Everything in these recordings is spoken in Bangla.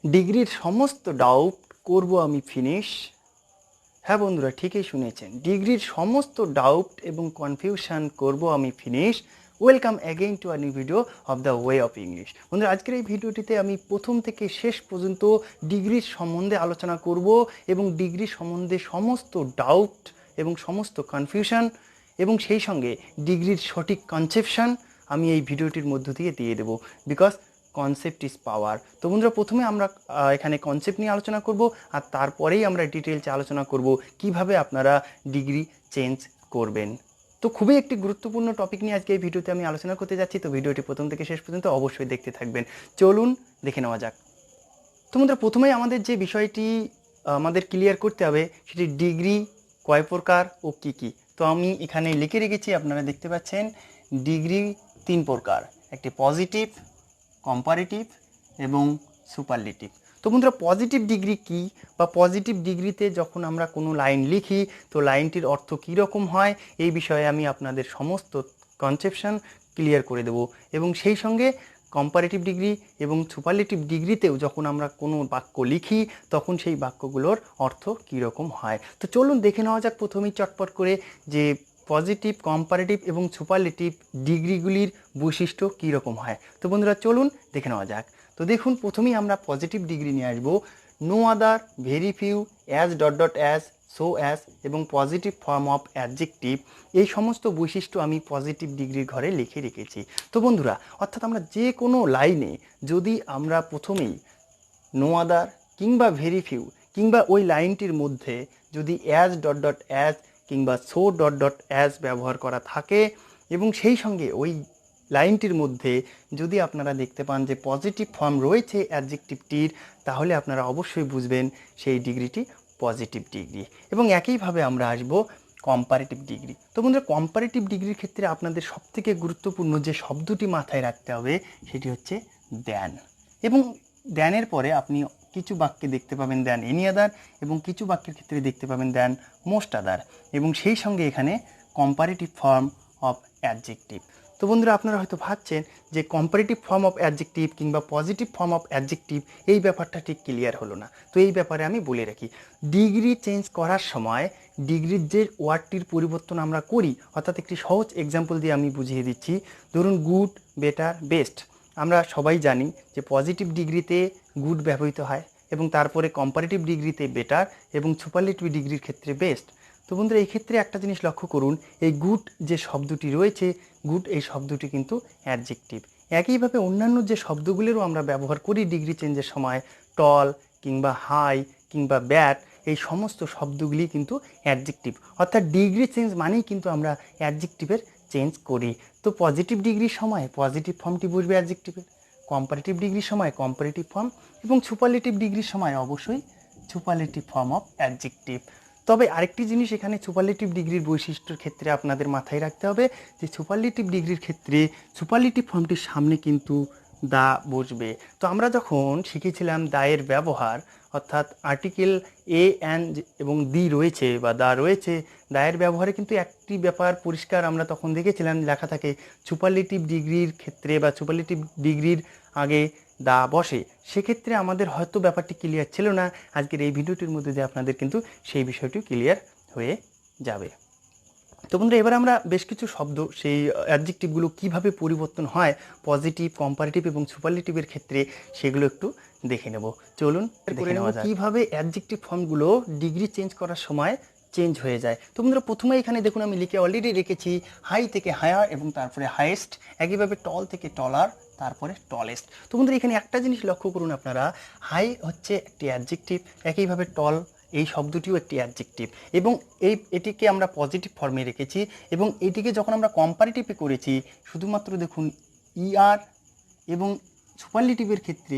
ডিগ্রির সমস্ত ডাউট করব আমি ফিনিশ। হ্যাঁ বন্ধুরা, ঠিকই শুনেছেন, ডিগ্রির সমস্ত ডাউট এবং কনফিউশন করব আমি finish. Welcome again to a new video of the way of English. বন্ধুরা, আজকের এই ভিডিওটিতে আমি প্রথম থেকে শেষ পর্যন্ত ডিগ্রির সম্বন্ধে আলোচনা করব এবং ডিগ্রি সম্বন্ধে সমস্ত ডাউট এবং সমস্ত কনফিউশন এবং সেই সঙ্গে ডিগ্রির সঠিক কনসেপশন আমি এই ভিডিওটির মধ্য দিয়ে দিয়ে দেবো, বিকজ কনসেপ্ট ইজ পাওয়ার। তো বন্ধুরা, প্রথমে আমরা এখানে কনসেপ্ট নিয়ে আলোচনা করব আর তারপরেই আমরা ডিটেলসে আলোচনা করব কিভাবে আপনারা ডিগ্রি চেঞ্জ করবেন। তো খুবই একটি গুরুত্বপূর্ণ টপিক নিয়ে আজকে এই ভিডিওতে আমি আলোচনা করতে যাচ্ছি। তো ভিডিওটি প্রথম থেকে শেষ পর্যন্ত অবশ্যই দেখতে থাকবেন। চলুন দেখে নেওয়া যাক। তো বন্ধুরা, প্রথমেই আমাদের যে বিষয়টি আমাদের ক্লিয়ার করতে হবে সেটি ডিগ্রি কয় প্রকার ও কী কী। তো আমি এখানে লিখে রেখেছি, আপনারা দেখতে পাচ্ছেন ডিগ্রি 3 প্রকার, একটি পজিটিভ, কম্পারেটিভ এবং সুপারলেটিভ। তো বন্ধুরা, পজিটিভ ডিগ্রি কি বা পজিটিভ ডিগ্রিতে যখন আমরা কোনো লাইন লিখি তো লাইনটির অর্থ কী রকম হয় এই বিষয়ে আমি আপনাদের সমস্ত কনসেপশন ক্লিয়ার করে দেব। এবং সেই সঙ্গে কম্পারেটিভ ডিগ্রি এবং সুপারলেটিভ ডিগ্রিতেও যখন আমরা কোনো বাক্য লিখি তখন সেই বাক্যগুলোর অর্থ কী রকম হয়। তো চলুন দেখে নেওয়া যাক প্রথমেই চটপট করে যে পজিটিভ, কম্পারেটিভ এবং সুপারলেটিভ ডিগ্রিগুলির বৈশিষ্ট্য কী রকম হয়। তো বন্ধুরা, চলুন দেখে নেওয়া যাক। তো দেখুন, প্রথমেই আমরা পজিটিভ ডিগ্রি নিয়ে আসবো। No other, very few, as dot dot as, so as এবং পজিটিভ ফর্ম অফ অ্যাডজেক্টিভ, এই সমস্ত বৈশিষ্ট্য আমি পজিটিভ ডিগ্রির ঘরে লিখে রেখেছি। তো বন্ধুরা, অর্থাৎ আমরা যে কোনো লাইনে যদি আমরা প্রথমেই নো আদার কিংবা ভেরি ফিউ কিংবা ওই লাইনটির মধ্যে যদি অ্যাজ ডট ডট অ্যাজ কিংবা সো ডট ডট অ্যাজ ব্যবহার করা থাকে এবং সেই সঙ্গে ওই লাইনটির মধ্যে যদি আপনারা দেখতে পান যে পজিটিভ ফর্ম রয়েছে অ্যাডজেক্টিভটির, তাহলে আপনারা অবশ্যই বুঝবেন সেই ডিগ্রিটি পজিটিভ ডিগ্রি। এবং একইভাবে আমরা আসবো কম্পারেটিভ ডিগ্রি। তো বন্ধুরা, কম্পারেটিভ ডিগ্রির ক্ষেত্রে আপনাদের সবথেকে গুরুত্বপূর্ণ যে শব্দটি মাথায় রাখতে হবে সেটি হচ্ছে দ্যান। এবং দ্যানের পরে আপনি কিছু বাক্যে দেখতে পাবেন দ্যান এনি আদার এবং কিছু বাক্যের ক্ষেত্রে দেখতে পাবেন দ্যান মোস্ট আদার এবং সেই সঙ্গে এখানে কম্পারেটিভ ফর্ম অফ অ্যাডজেক্টিভ। তো বন্ধুরা, আপনারা হয়তো ভাবছেন যে কম্পারেটিভ ফর্ম অফ অ্যাডজেক্টিভ কিংবা পজিটিভ ফর্ম অফ অ্যাডজেক্টিভ এই ব্যাপারটা ঠিক ক্লিয়ার হলো না। তো এই ব্যাপারে আমি বলে রাখি, ডিগ্রি চেঞ্জ করার সময় ডিগ্রির যে ওয়ার্ডটির পরিবর্তন আমরা করি, অর্থাৎ একটি সহজ এক্সাম্পল দিয়ে আমি বুঝিয়ে দিচ্ছি। ধরুন গুড, বেটার, বেস্ট। আমরা সবাই জানি যে পজিটিভ ডিগ্রিতে গুড ব্যবহৃত হয় এবং তারপরে কম্পারেটিভ ডিগ্রিতে বেটার এবং সুপারলেটিভ ডিগ্রির ক্ষেত্রে বেস্ট। তো বন্ধুরা, এই ক্ষেত্রে একটা জিনিস লক্ষ্য করুন, এই গুড যে শব্দটি রয়েছে, গুড এই শব্দটি কিন্তু অ্যাডজেক্টিভ। একইভাবে অন্যান্য যে শব্দগুলিরও আমরা ব্যবহার করি ডিগ্রি চেঞ্জের সময়, টল কিংবা হাই কিংবা ব্যাড, এই সমস্ত শব্দগুলি কিন্তু অ্যাডজেক্টিভ। অর্থাৎ ডিগ্রি চেঞ্জ মানেই কিন্তু আমরা অ্যাডজেক্টিভের চেঞ্জ করি। তো পজিটিভ ডিগ্রির সময় পজিটিভ ফর্মটি বসবে অ্যাডজেক্টিভের, কম্পারেটিভ ডিগ্রির সময় কম্পারেটিভ ফর্ম এবং সুপারলেটিভ ডিগ্রির সময় অবশ্যই সুপারলেটিভ ফর্ম অফ অ্যাডজেক্টিভ। তবে আরেকটি জিনিস এখানে সুপারলেটিভ ডিগ্রির বৈশিষ্ট্যের ক্ষেত্রে আপনাদের মাথায় রাখতে হবে যে সুপারলেটিভ ডিগ্রির ক্ষেত্রে সুপারলেটিভ ফর্মটির সামনে কিন্তু দা বসবে। তো আমরা যখন শিখেছিলাম দায়ের ব্যবহার, অর্থাৎ আর্টিকেল এ অ্যান এবং দি রয়েছে বা দা রয়েছে, দায়ের ব্যবহারে কিন্তু একটি ব্যাপার পরিষ্কার আমরা তখন দেখেছিলাম, লেখা থাকে সুপারলেটিভ ডিগ্রির ক্ষেত্রে বা সুপারলেটিভ ডিগ্রির আগে দা বসে। সেক্ষেত্রে আমাদের হয়তো ব্যাপারটি ক্লিয়ার ছিল না, আজকের এই ভিডিওটির মধ্যে দিয়ে আপনাদের কিন্তু সেই বিষয়টি ক্লিয়ার হয়ে যাবে। তো বন্ধুরা, এবার আমরা বেশ কিছু শব্দ সেই অ্যাডজেক্টিভগুলো কিভাবে পরিবর্তন হয় পজিটিভ, কম্পারেটিভ এবং সুপারলেটিভের ক্ষেত্রে সেগুলো একটু দেখে নেব। চলুন দেখে নেওয়া যাক কীভাবে অ্যাডজেক্টিভ ফর্মগুলো ডিগ্রি চেঞ্জ করার সময় চেঞ্জ হয়ে যায়। তো বন্ধুরা, প্রথমে এখানে দেখুন আমি লিখে অলরেডি রেখেছি হাই থেকে হায়ার এবং তারপরে হাইয়েস্ট, একইভাবে টল থেকে টলার, তারপরে টলেস্ট। তো বন্ধুরা, এখানে একটা জিনিস লক্ষ্য করুন আপনারা, হাই হচ্ছে একটি অ্যাডজেক্টিভ, একইভাবে টল এই শব্দটিও একটি অ্যাডজেক্টিভ এবং এটিকে আমরা পজিটিভ ফর্মে রেখেছি এবং এটিকে যখন আমরা কম্পারেটিভে করেছি শুধুমাত্র দেখুন ইআর এবং সুপারলেটিভের ক্ষেত্রে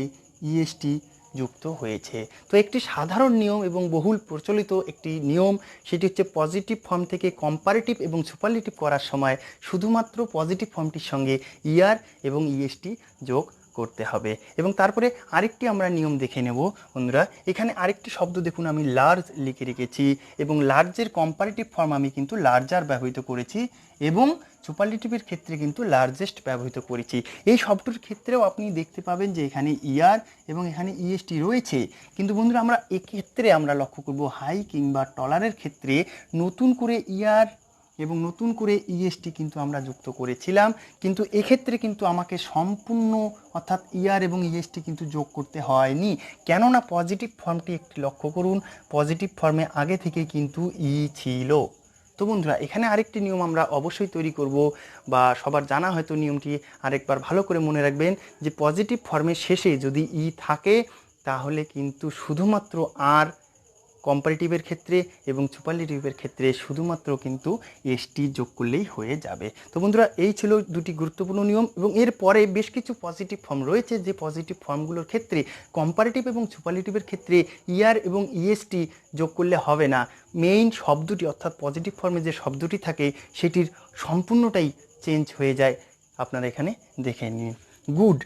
ইএসটি যুক্ত হয়েছে। তো একটি সাধারণ নিয়ম এবং বহুল প্রচলিত একটি নিয়ম, সেটি হচ্ছে পজিটিভ ফর্ম থেকে কম্পারেটিভ এবং সুপারলেটিভ করার সময় শুধুমাত্র পজিটিভ ফর্মটির সঙ্গে ইআর এবং ইএসটি যোগ করতে হবে। এবং তারপরে আরেকটি আমরা নিয়ম দেখে নেব বন্ধুরা। এখানে আরেকটি শব্দ দেখুন আমি লার্জ লিখে রেখেছি এবং লার্জের কম্পারেটিভ ফর্ম আমি কিন্তু লার্জার ব্যবহৃত করেছি এবং সুপারলেটিভের ক্ষেত্রে কিন্তু লার্জেস্ট ব্যবহৃত করেছি। এই শব্দটির ক্ষেত্রেও আপনি দেখতে পাবেন যে এখানে ইয়ার এবং এখানে ইএসটি রয়েছে, কিন্তু বন্ধুরা আমরা এক্ষেত্রে আমরা লক্ষ্য করব হাই কিংবা টলারের ক্ষেত্রে নতুন করে ইয়ার এবং নতুন করে ইএসটি কিন্তু আমরা যুক্ত করেছিলাম, কিন্তু এক্ষেত্রে কিন্তু আমাকে সম্পূর্ণ অর্থাৎ ইয়ার এবং ইএসটি কিন্তু যোগ করতে হয়নি, কেননা পজিটিভ ফর্মটি একটি লক্ষ্য করুন, পজিটিভ ফর্মে আগে থেকে কিন্তু ই ছিল। তো বন্ধুরা এখানে আরেকটি নিয়ম আমরা অবশ্যই তৈরি করব, বা সবার জানা হয়তো নিয়মটি, আরেকবার ভালো করে মনে রাখবেন যে পজিটিভ ফর্মের শেষে যদি ই থাকে তাহলে কিন্তু শুধুমাত্র আর কম্পারেটিভের ক্ষেত্রে এবং সুপারলেটিভের ক্ষেত্রে শুধুমাত্র কিন্তু এসটি যোগ করলেই হয়ে যাবে। তো বন্ধুরা এই ছিল দুটি গুরুত্বপূর্ণ নিয়ম, এবং এরপরে বেশ কিছু পজিটিভ ফর্ম রয়েছে যে পজিটিভ ফর্মগুলোর ক্ষেত্রে কম্পারেটিভ এবং সুপারলেটিভের ক্ষেত্রে ইয়ার এবং ইএসটি যোগ করলে হবে না, মেইন শব্দটি অর্থাৎ পজিটিভ ফর্মে যে শব্দটি থাকে সেটির সম্পূর্ণটাই চেঞ্জ হয়ে যায়। আপনারা এখানে দেখে নিন গুড,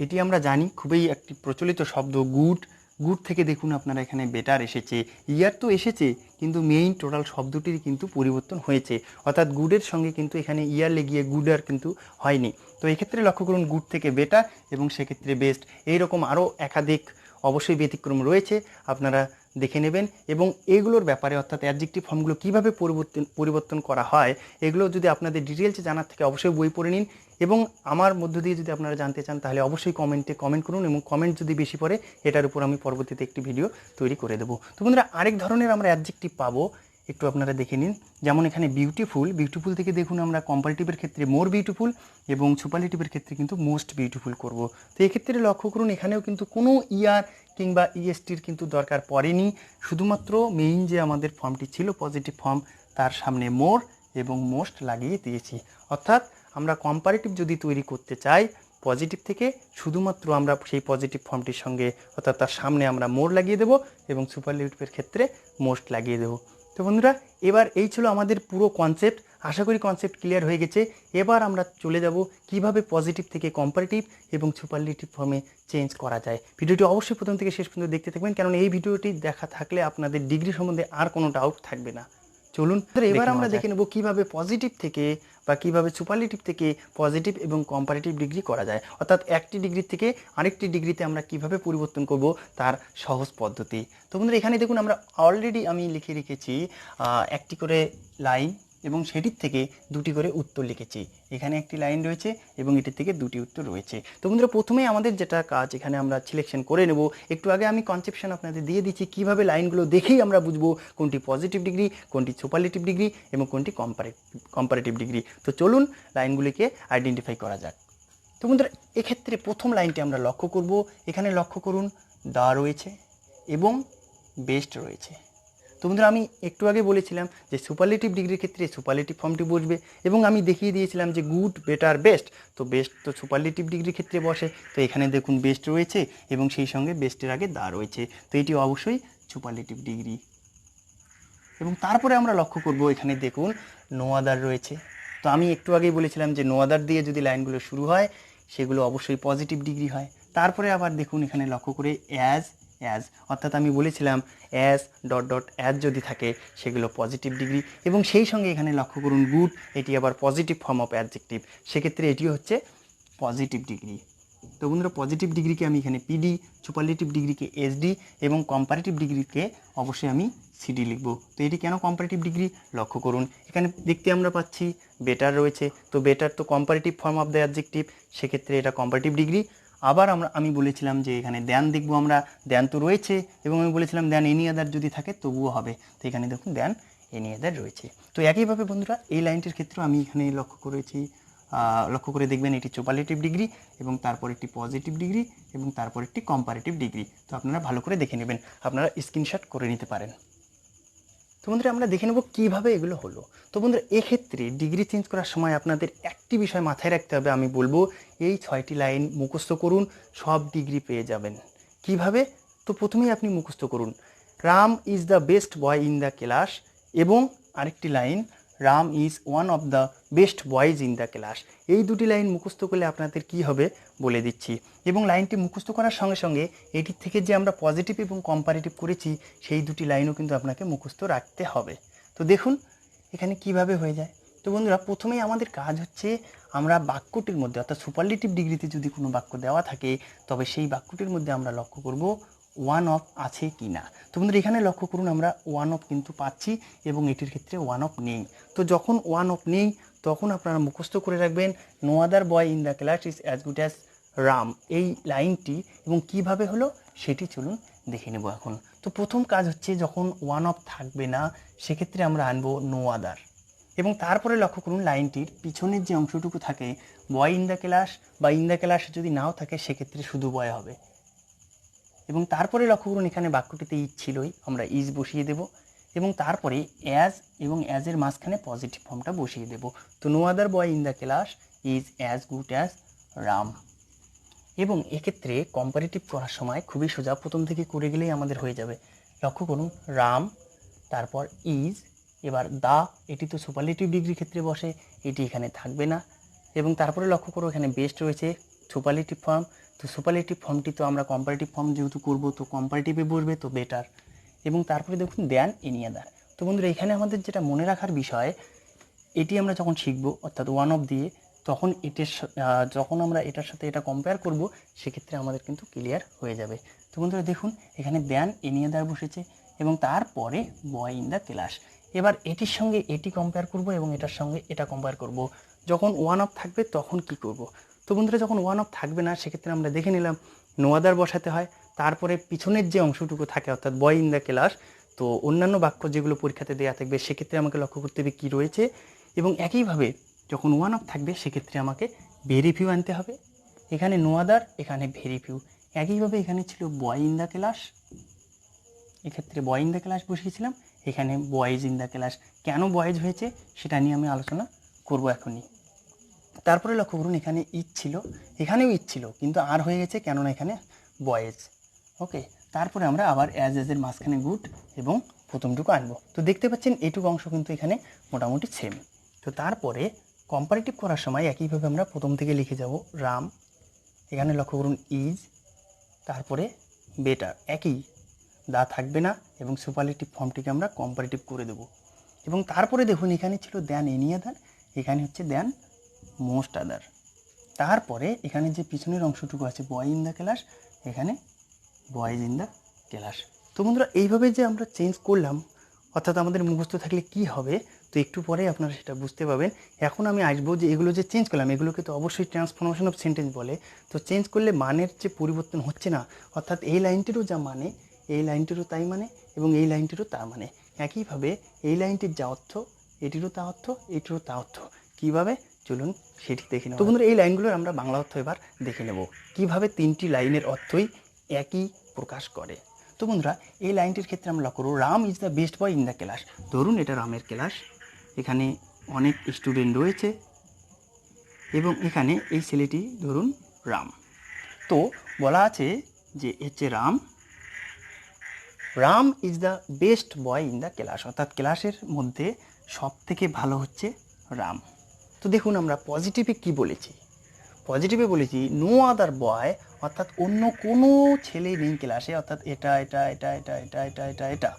এটি আমরা জানি খুবই একটি প্রচলিত শব্দ গুড। গুড থেকে দেখুন আপনারা এখানে বেটার এসেছে, ইয়ার তো এসেছে কিন্তু মেইন টোটাল শব্দটির কিন্তু পরিবর্তন হয়েছে, অর্থাৎ গুডের সঙ্গে কিন্তু এখানে ইয়ার লেগিয়ে গুড আর কিন্তু হয়নি। তো এক্ষেত্রে লক্ষ্য করুন গুড থেকে বেটার এবং সেক্ষেত্রে বেস্ট, এইরকম আরও একাধিক অবশ্যই ব্যতিক্রম রয়েছে, আপনারা দেখে নেবেন। এবং এগুলোর ব্যাপারে অর্থাৎ অ্যাডজেক্টিভ ফর্মগুলো কীভাবে পরিবর্তন করা হয় এগুলো যদি আপনাদের ডিটেলসে জানার থেকে অবশ্যই বই পড়ে নিন, এবং আমার মধ্য দিয়ে যদি আপনারা জানতে চান তাহলে অবশ্যই কমেন্টে কমেন্ট করুন, এবং কমেন্ট যদি বেশি পড়ে এটার উপর আমি পরবর্তীতে একটি ভিডিও তৈরি করে দেবো। তো বন্ধুরা আরেক ধরনের আমরা অ্যাডজেক্টিভ পাবো, একটু আপনারা দেখে নিন। যেমন এখানে বিউটিফুল, বিউটিফুল থেকে দেখুন আমরা কম্পারেটিভের ক্ষেত্রে মোর বিউটিফুল এবং সুপারলেটিভের ক্ষেত্রে কিন্তু মোস্ট বিউটিফুল করব। তো এক্ষেত্রে লক্ষ্য করুন এখানেও কিন্তু কোনো ইয়ার কিংবা ইএসটির কিন্তু দরকার পড়েনি, শুধুমাত্র মেইন যে আমাদের ফর্মটি ছিল পজিটিভ ফর্ম তার সামনে মোর এবং মোস্ট লাগিয়ে দিয়েছি। অর্থাৎ আমরা কম্পারেটিভ যদি তৈরি করতে চাই পজিটিভ থেকে, শুধুমাত্র আমরা সেই পজিটিভ ফর্মটির সঙ্গে অর্থাৎ তার সামনে আমরা মোর লাগিয়ে দেব এবং সুপারলেটিভের ক্ষেত্রে মোস্ট লাগিয়ে দেব। তো বন্ধুরা এবার এই ছিল আমাদের পুরো কনসেপ্ট, আশা করি কনসেপ্ট ক্লিয়ার হয়ে গেছে। এবার আমরা চলে যাব কিভাবে পজিটিভ থেকে কম্পারেটিভ এবং সুপারলেটিভ ফর্মে চেঞ্জ করা যায়। ভিডিওটি অবশ্যই প্রথম থেকে শেষ পর্যন্ত দেখতে থাকবেন, কারণ এই ভিডিওটি দেখা থাকলে আপনাদের ডিগ্রি সম্বন্ধে আর কোনো ডাউট থাকবে না। চলুন এবার আমরা দেখে নেব কিভাবে পজিটিভ থেকে বা কিভাবে সুপারলেটিভ থেকে পজিটিভ এবং কম্পারেটিভ ডিগ্রি করা যায়, অর্থাৎ একটি ডিগ্রি থেকে আরেকটি ডিগ্রিতে আমরা কিভাবে পরিবর্তন করব তার সহজ পদ্ধতি। তো বন্ধুরা এখানে দেখুন আমরা অলরেডি আমি লিখে রেখেছি একটি করে লাইন এবং সেটির থেকে দুটি করে উত্তর লিখেছি। এখানে একটি লাইন রয়েছে এবং এটির থেকে দুটি উত্তর রয়েছে। তো বন্ধুরা প্রথমেই আমাদের যেটা কাজ এখানে আমরা সিলেকশন করে নেব। একটু আগে আমি কনসেপশন আপনাদের দিয়ে দিচ্ছি কিভাবে লাইনগুলো দেখেই আমরা বুঝবো কোনটি পজিটিভ ডিগ্রি, কোনটি সুপারলেটিভ ডিগ্রি এবং কোনটি কম্পারেটিভ ডিগ্রি। তো চলুন লাইনগুলিকে আইডেন্টিফাই করা যাক। তো বন্ধুরা এক্ষেত্রে প্রথম লাইনটি আমরা লক্ষ্য করব, এখানে লক্ষ্য করুন দা রয়েছে এবং বেস্ট রয়েছে। তো বন্ধুরা আমি একটু আগে বলেছিলাম যে সুপারলেটিভ ডিগ্রির ক্ষেত্রে সুপারলেটিভ ফর্মটি বসবে, এবং আমি দেখিয়ে দিয়েছিলাম যে গুড বেটার বেস্ট, তো বেস্ট তো সুপারলেটিভ ডিগ্রির ক্ষেত্রে বসে। তো এখানে দেখুন বেস্ট রয়েছে এবং সেই সঙ্গে বেস্টের আগে দা রয়েছে, তো এটি অবশ্যই সুপারলেটিভ ডিগ্রি। এবং তারপরে আমরা লক্ষ্য করব এখানে দেখুন নো আদার রয়েছে। তো আমি একটু আগেই বলেছিলাম যে নো আদার দিয়ে যদি লাইনগুলো শুরু হয় সেগুলো অবশ্যই পজিটিভ ডিগ্রি হয়। তারপরে আবার দেখুন এখানে লক্ষ্য করে অ্যাজ, অর্থাৎ আমি বলেছিলাম অ্যাজ ডট ডট অ্যাজ যদি থাকে সেগুলো পজিটিভ ডিগ্রি, এবং সেই সঙ্গে এখানে লক্ষ্য করুন গুড, এটি আবার পজিটিভ ফর্ম অফ অ্যাডজেক্টিভ, সেক্ষেত্রে এটি হচ্ছে পজিটিভ ডিগ্রি। তো বন্ধুরা পজিটিভ ডিগ্রিকে আমি এখানে পিডি, সুপারলেটিভ ডিগ্রিকে এসডি এবং কম্পারেটিভ ডিগ্রিকে অবশ্যই আমি সিডি লিখব। তো এটি কেন কম্পারেটিভ ডিগ্রি লক্ষ্য করুন এখানে দেখতে আমরা পাচ্ছি বেটার রয়েছে, তো বেটার তো comparative form of the adjective, সেক্ষেত্রে এটা কম্পারেটিভ ডিগ্রি। আবার আমি বলেছিলাম যে এখানে দেন দেখবো আমরা, দেন তো রয়েছে এবং আমি বলেছিলাম দেন এনি আদার যদি থাকে তবুও হবে, তো এখানে দেখুন দেন এনি আদার রয়েছে। তো একইভাবে বন্ধুরা এই লাইনটির ক্ষেত্রেও আমি এখানে লক্ষ্য করে দেখবেন এটি সুপারলেটিভ ডিগ্রি এবং তারপর একটি পজিটিভ ডিগ্রি এবং তারপর একটি কম্পারেটিভ ডিগ্রি। তো আপনারা ভালো করে দেখে নেবেন, আপনারা স্ক্রিনশট করে নিতে পারেন। তো বন্ধুরা আমরা দেখে নেব কীভাবে এগুলো হলো। তো বন্ধুরা এক্ষেত্রে ডিগ্রি চেঞ্জ করার সময় আপনাদের একটি বিষয় মাথায় রাখতে হবে, আমি বলবো এই 6টি লাইন মুখস্থ করুন, সব ডিগ্রি পেয়ে যাবেন। কিভাবে? তো প্রথমেই আপনি মুখস্থ করুন Ram is the best boy in the class, এবং আরেকটি line Ram is one of the best boys in the class. এই দুটি লাইন মুখস্থ করলে আপনাদের কি হবে বলে দিচ্ছি, এবং লাইনটি মুখস্থ করার সঙ্গে সঙ্গে এটির থেকে যে আমরা পজিটিভ এবং কম্পারেটিভ করেছি সেই দুটি লাইনও কিন্তু আপনাকে মুখস্থ রাখতে হবে। তো দেখুন এখানে কিভাবে হয়ে যায়। তো বন্ধুরা প্রথমেই আমাদের কাজ হচ্ছে আমরা বাক্যটির মধ্যে অর্থাৎ সুপারলেটিভ ডিগ্রিতে যদি কোনো বাক্য দেওয়া থাকে তবে সেই বাক্যটির মধ্যে আমরা লক্ষ্য করব ওয়ান অফ আছে কি না। তো বন্ধুরা এখানে লক্ষ্য করুন আমরা ওয়ান অফ কিন্তু পাচ্ছি এবং এটির ক্ষেত্রে ওয়ান অফ নেই। তো যখন ওয়ান অফ নেই তখন আপনারা মুখস্থ করে রাখবেন no other boy in the class is as good as Ram, এই লাইনটি। এবং কিভাবে হলো সেটি চলুন দেখে নেব এখন। তো প্রথম কাজ হচ্ছে যখন ওয়ান অফ থাকবে না সেক্ষেত্রে আমরা আনবো নো আদার, এবং তারপরে লক্ষ্য করুন লাইনটির পিছনের যে অংশটুকু থাকে বয় ইন দ্য ক্লাস বা ইন দ্য ক্লাস যদি নাও থাকে সেক্ষেত্রে শুধু বয় হবে। এবং তারপরে লক্ষ্য করুন এখানে বাক্যটিতে ইজ ছিলই, আমরা ইজ বসিয়ে দেব এবং তারপরে অ্যাজ এবং অ্যাজের মাঝখানে পজিটিভ ফর্মটা বসিয়ে দেব। তো no other boy in the class is as good as Ram. এবং এক্ষেত্রে কম্পারেটিভ করার সময় খুবই সোজা, প্রথম থেকে করে গেলেই আমাদের হয়ে যাবে। লক্ষ্য করুন রাম, তারপর ইজ, এবার দা, এটি তো সুপারলেটিভ ডিগ্রির ক্ষেত্রে বসে, এটি এখানে থাকবে না। এবং তারপরে লক্ষ্য করো এখানে বেস্ট রয়েছে সুপারলেটিভ ফর্ম, তো সুপারলেটিভ ফর্মটি তো আমরা কম্পারেটিভ ফর্ম যেহেতু করব তো কম্পারেটিভে বসবে, তো বেটার। এবং তারপরে দেখুন দেন এনি আদার। তো বন্ধুরা এখানে আমাদের যেটা মনে রাখার বিষয়, এটি আমরা যখন শিখব অর্থাৎ ওয়ান অফ দিয়ে তখন যখন আমরা এটার সাথে এটা কম্পেয়ার করব সেক্ষেত্রে আমাদের কিন্তু ক্লিয়ার হয়ে যাবে। তো বন্ধুরা দেখুন এখানে দেন এনি আদার বসেছে এবং তারপরে বয় ইন দ্য ক্লাস। এবার এটির সঙ্গে এটি কম্পেয়ার করব এবং এটার সঙ্গে এটা কম্পেয়ার করব। যখন ওয়ান অফ থাকবে তখন কি করব। তো বন্ধুরা যখন ওয়ান অফ থাকবে না সেক্ষেত্রে আমরা দেখে নিলাম নো আদার বসাতে হয়, তারপরে পিছনের যে অংশটুকু থাকে অর্থাৎ বয় ইন দ্য ক্লাস। তো অন্যান্য বাক্য যেগুলো পরীক্ষাতে দেওয়া থাকবে সেক্ষেত্রে আমাকে লক্ষ্য করতে হবে কী রয়েছে, এবং একইভাবে যখন ওয়ান অফ থাকবে সেক্ষেত্রে আমাকে ভেরি ফিউ আনতে হবে। এখানে নো আদার, এখানে ভেরি ফিউ। একইভাবে এখানে ছিল বয় ইন দ্য ক্লাস, এক্ষেত্রে বয় ইন দ্য ক্লাস বসিয়েছিলাম, এখানে বয়েজ ইন দ্য ক্লাস। কেন বয়েজ হয়েছে সেটা নিয়ে আমি আলোচনা করব এখনই। তারপরে লক্ষ্য করুন এখানে ইজ ছিল, এখানেও ইজ ছিল কিন্তু আর হয়ে গেছে কেননা এখানে বয়েজ। ওকে, তারপরে আমরা আবার অ্যাজের মাঝখানে গুড এবং প্রথমটুকু আনবো। তো দেখতে পাচ্ছেন এইটুকু অংশ কিন্তু এখানে মোটামুটি সেম। তো তারপরে কম্পারেটিভ করার সময় একইভাবে আমরা প্রথম থেকে লিখে যাব রাম, এখানে লক্ষ্য করুন ইজ, তারপরে বেটার, একই, দা থাকবে না এবং সুপারলেটিভ ফর্মটিকে আমরা কম্পারেটিভ করে দেব। এবং তারপরে দেখুন এখানে ছিল দেন এনি আদার, এখানে হচ্ছে দেন মোস্ট আদার। তারপরে এখানে যে পিছনের অংশটুকু আছে বয় ইন দ্য ক্লাস, এখানে বয়েজ ইন দ্য ক্লাস। তো বন্ধুরা এইভাবে যে আমরা চেঞ্জ করলাম অর্থাৎ আমাদের মুখস্থ থাকলে কি হবে, তো একটু পরে আপনারা সেটা বুঝতে পারবেন। এখন আমি আসবো যে এগুলো যে চেঞ্জ করলাম এগুলোকে তো অবশ্যই ট্রান্সফরমেশন অফ সেন্টেন্স বলে। তো চেঞ্জ করলে মানের যে পরিবর্তন হচ্ছে না, অর্থাৎ এই লাইনটিরও যা মানে এই লাইনটিরও তাই মানে এবং এই লাইনটিরও তা মানে, একইভাবে এই লাইনটির যা অর্থ এটিরও তা অর্থ, এটিরও তা অর্থ। কীভাবে চলুন সেটি দেখে নেব। তো বন্ধুরা এই লাইনগুলোর আমরা বাংলা অর্থ এবার দেখে নেব কীভাবে তিনটি লাইনের অর্থই একই প্রকাশ করে। তো বন্ধুরা এই লাইনটির ক্ষেত্রে আমরা লক্ষ্য করব Ram is the best boy in the class. ধরুন এটা রামের ক্লাস, এখানে অনেক স্টুডেন্ট রয়েছে এবং এখানে এই ছেলেটি ধরুন রাম। তো বলা আছে যে হচ্ছে Ram is the best boy in the class, অর্থাৎ ক্লাসের মধ্যে সব থেকে ভালো হচ্ছে রাম। তো দেখুন আমরা পজিটিভে কি বলেছি, পজিটিভে বলেছি নো আদার বয়, অর্থাৎ অন্য কোনো ছেলে নেই ক্লাসে, অর্থাৎ এটা এটা এটা এটা এটা এটা এটা এটা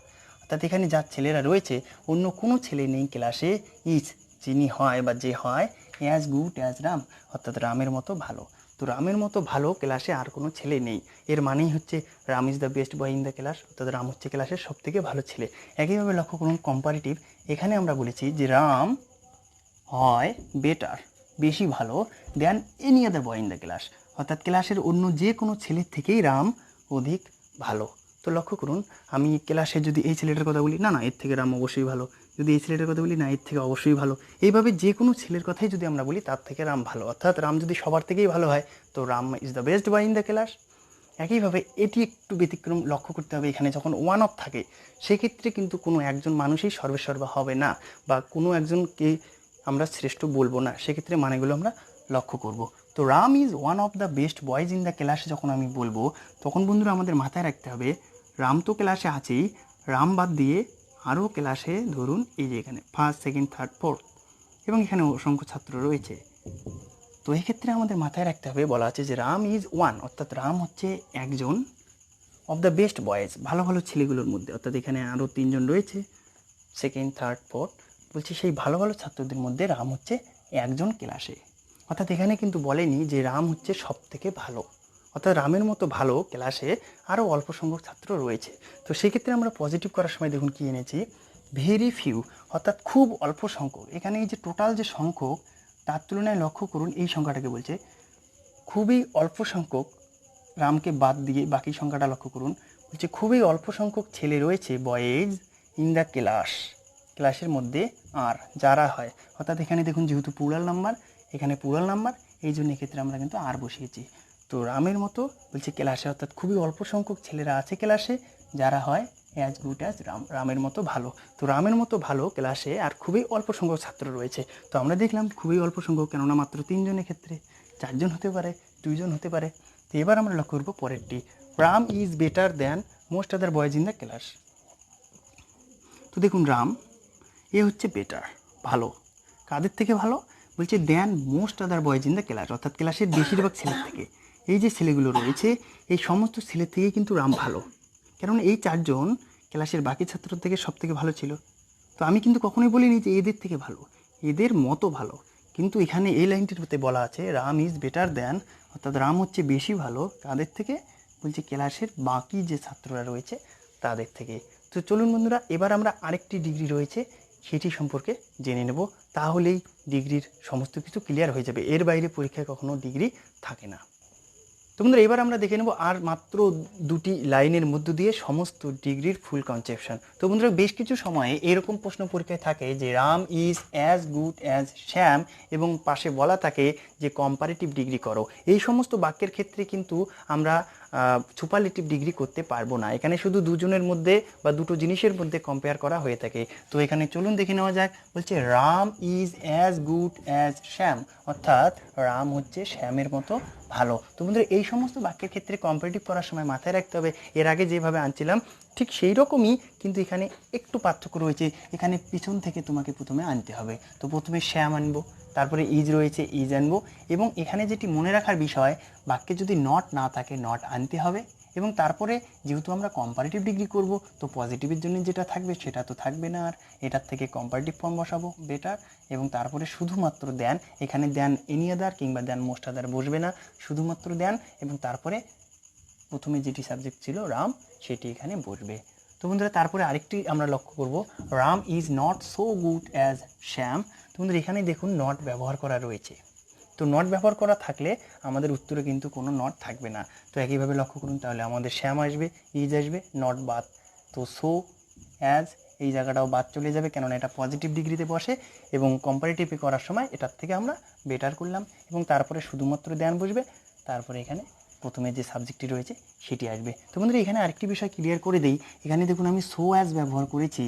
অর্থাৎ এখানে যা ছেলেরা রয়েছে অন্য কোনো ছেলে নেই ক্লাসে, ইজ যিনি হয় বা যে হয় অ্যাজ গুড অ্যাজ রাম, অর্থাৎ রামের মতো ভালো। তো রামের মতো ভালো ক্লাসে আর কোনো ছেলে নেই, এর মানেই হচ্ছে Ram is the best boy in the class, অর্থাৎ রাম হচ্ছে ক্লাসের সব থেকে ভালো ছেলে। একইভাবে লক্ষ্য করুন কম্পারেটিভ, এখানে আমরা বলেছি যে রাম হয় বেটার বেশি ভালো than any other boy in the class, অর্থাৎ ক্লাসের অন্য যে কোনো ছেলের থেকেই রাম অধিক ভালো। তো লক্ষ্য করুন আমি ক্লাসে যদি এই ছেলেটার কথা বলি না এর থেকে রাম অবশ্যই ভালো, যদি এই ছেলেটার কথা বলি না এর থেকে অবশ্যই ভালো, এইভাবে যে কোনো ছেলের কথাই যদি আমরা বলি তার থেকে রাম ভালো, অর্থাৎ রাম যদি সবার থেকেই ভালো হয় তো Ram is the best boy in the class. একইভাবে এটি একটু ব্যতিক্রম লক্ষ্য করতে হবে, এখানে যখন ওয়ান অফ থাকে সেক্ষেত্রে কিন্তু কোনো একজন মানুষই সর্বেসর্বা হবে না বা কোনো একজনকে আমরা শ্রেষ্ঠ বলবো না, সেক্ষেত্রে মানেগুলো আমরা লক্ষ্য করব। তো Ram is one of the best boys in the class যখন আমি বলবো তখন বন্ধুরা আমাদের মাথায় রাখতে হবে রাম তো ক্লাসে আছেই, রাম বাদ দিয়ে আরও ক্লাসে ধরুন এই যে এখানে ফার্স্ট, সেকেন্ড, থার্ড, ফোর্থ এবং এখানে অসংখ্য ছাত্র রয়েছে। তো এই ক্ষেত্রে আমাদের মাথায় রাখতে হবে, বলা আছে যে রাম ইজ ওয়ান, অর্থাৎ রাম হচ্ছে একজন অফ দ্য বেস্ট বয়েজ, ভালো ভালো ছেলেগুলোর মধ্যে, অর্থাৎ এখানে আরও 3 জন রয়েছে, সেকেন্ড, থার্ড, ফোর্থ, বলছি সেই ভালো ভালো ছাত্রদের মধ্যে রাম হচ্ছে একজন ক্লাসে। অর্থাৎ এখানে কিন্তু বলেনি যে রাম হচ্ছে সব থেকে ভালো, অর্থাৎ রামের মতো ভালো ক্লাসে আরও অল্প সংখ্যক ছাত্র রয়েছে। তো সেক্ষেত্রে আমরা পজিটিভ করার সময় দেখুন কী এনেছি, ভেরি ফিউ, অর্থাৎ খুব অল্প সংখ্যক। এখানে এই যে টোটাল যে সংখ্যক তার তুলনায় লক্ষ্য করুন এই সংখ্যাটাকে বলছে খুবই অল্প সংখ্যক, রামকে বাদ দিয়ে বাকি সংখ্যাটা লক্ষ্য করুন, বলছে খুবই অল্প সংখ্যক ছেলে রয়েছে বয়েজ ইন দ্য ক্লাসের মধ্যে আর যারা হয়, অর্থাৎ এখানে দেখুন যেহেতু প্লুরাল নাম্বার, এখানে প্লুরাল নাম্বার, এই জন্য এক্ষেত্রে আমরা কিন্তু আর বসিয়েছি। তো রামের মতো বলছে ক্লাসে, অর্থাৎ খুবই অল্প সংখ্যক ছেলেরা আছে ক্লাসে যারা হয় অ্যাজ গুড অ্যাজ রাম, রামের মতো ভালো। তো রামের মতো ভালো ক্লাসে আর খুবই অল্প সংখ্যক ছাত্র রয়েছে। তো আমরা দেখলাম খুবই অল্প সংখ্যক, কেননা মাত্র 3 জনের ক্ষেত্রে 4 জন হতে পারে, 2 জন হতে পারে। তো এবার আমরা লক্ষ্য করবো পরেরটি, Ram is better than most other boys in the class. তো দেখুন রাম এ হচ্ছে বেটার, ভালো, কাদের থেকে ভালো, বলছে than most other boys in the class, অর্থাৎ ক্লাসের বেশিরভাগ ছেলের থেকে। এই যে ছেলেগুলো রয়েছে এই সমস্ত ছেলের থেকেই কিন্তু রাম ভালো, কেননা এই 4 জন ক্লাসের বাকি ছাত্র থেকে সব থেকে ভালো ছিল। তো আমি কিন্তু কখনোই বলিনি যে এদের থেকে ভালো, এদের মতো ভালো, কিন্তু এখানে এই লাইনটির মধ্যে বলা আছে রাম ইজ বেটার দ্যান, অর্থাৎ রাম হচ্ছে বেশি ভালো কাদের থেকে, বলছে ক্লাসের বাকি যে ছাত্ররা রয়েছে তাদের থেকে। তো চলুন বন্ধুরা, এবার আমরা আরেকটি ডিগ্রি রয়েছে সেটি সম্পর্কে জেনে নেব, তাহলেই ডিগ্রির সমস্ত কিছু ক্লিয়ার হয়ে যাবে। এর বাইরে পরীক্ষায় কখনো ডিগ্রি থাকে না। তো বন্ধুরা এবার আমরা দেখে নেব আর মাত্র 2টি লাইনের মধ্য দিয়ে সমস্ত ডিগ্রির ফুল কনসেপশন। তো বন্ধুরা বেশ কিছু সময়ে এরকম প্রশ্ন পরীক্ষায় থাকে যে Ram is as good as Shyam এবং পাশে বলা থাকে যে কম্পারেটিভ ডিগ্রি করো। এই সমস্ত বাক্যের ক্ষেত্রে কিন্তু আমরা সুপারলেটিভ ডিগ্রি করতে পারবো না, এখানে শুধু দুজনের মধ্যে বা দুটো জিনিসের মধ্যে কম্পেয়ার করা হয়ে থাকে। তো এখানে চলুন দেখে নেওয়া যাক, বলছে Ram is as good as Shyam, অর্থাৎ রাম হচ্ছে শ্যামের মতো ভালো। তো বন্ধুরা এই সমস্ত বাক্যের ক্ষেত্রে কম্পারেটিভ করার সময় মাথায় রাখতে হবে এর আগে যেভাবে আনছিলাম ঠিক সেই রকমই, কিন্তু এখানে একটু পার্থক্য রয়েছে। এখানে পিছন থেকে তোমাকে প্রথমে আনতে হবে। তো প্রথমে শ্যাম আনবো, তারপরে ইজ রয়েছে ইজ আনবো, এবং এখানে যেটি মনে রাখার বিষয়, বাক্যে যদি নট না থাকে নট আনতে হবে, এবং তারপরে যেহেতু আমরা কম্পারেটিভ ডিগ্রি করব তো পজিটিভের জন্য যেটা থাকবে সেটা তো থাকবে না, আর এটার থেকে কম্পারেটিভ ফর্ম বসাবো বেটার, এবং তারপরে শুধুমাত্র দেন, এখানে দেন এনি আদার কিংবা দেন মোস্ট আদার বসবে না, শুধুমাত্র দেন, এবং তারপরে প্রথমে যেটি সাবজেক্ট ছিল রাম সেটি এখানে বসবে। তো বন্ধুরা তারপরে আরেকটি আমরা লক্ষ্য করব, Ram is not so good as Shyam. তো বন্ধুরা এখানে দেখুন নট ব্যবহার করা রয়েছে, তো নট ব্যবহার করা থাকলে আমাদের উত্তরে কিন্তু কোনো নট থাকবে না। তো একইভাবে লক্ষ্য করুন, তাহলে আমাদের শ্যাম আসবে, ইজ আসবে, নট বাদ, তো সো অ্যাজ এই জায়গাটাও বাদ চলে যাবে, কেননা এটা পজিটিভ ডিগ্রিতে বসে, এবং কম্পারেটিভে করার সময় এটার থেকে আমরা বেটার করলাম, এবং তারপরে শুধুমাত্র দেন বসবে, তারপরে এখানে প্রথমে যে সাবজেক্টটি রয়েছে সেটি আসবে। তো বন্ধুরা এখানে আরেকটি বিষয় ক্লিয়ার করে দিই, এখানে দেখুন আমি সো অ্যাজ ব্যবহার করেছি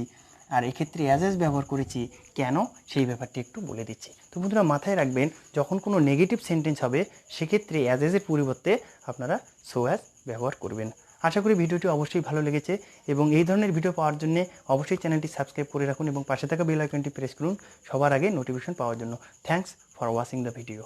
আর এক্ষেত্রে অ্যাজ ব্যবহার করেছি, কেন সেই ব্যাপারটি একটু বলে দিচ্ছি। তো বন্ধুরা মাথায় রাখবেন যখন কোনো নেগেটিভ সেন্টেন্স হবে সেক্ষেত্রে অ্যাজের পরিবর্তে আপনারা সো অ্যাজ ব্যবহার করবেন। আশা করি ভিডিওটি অবশ্যই ভালো লেগেছে, এবং এই ধরনের ভিডিও পাওয়ার জন্য অবশ্যই চ্যানেলটি সাবস্ক্রাইব করে রাখুন এবং পাশে থাকা বেল আইকনটি প্রেস করুন সবার আগে নোটিফিকেশন পাওয়ার জন্য। Thanks for watching the video.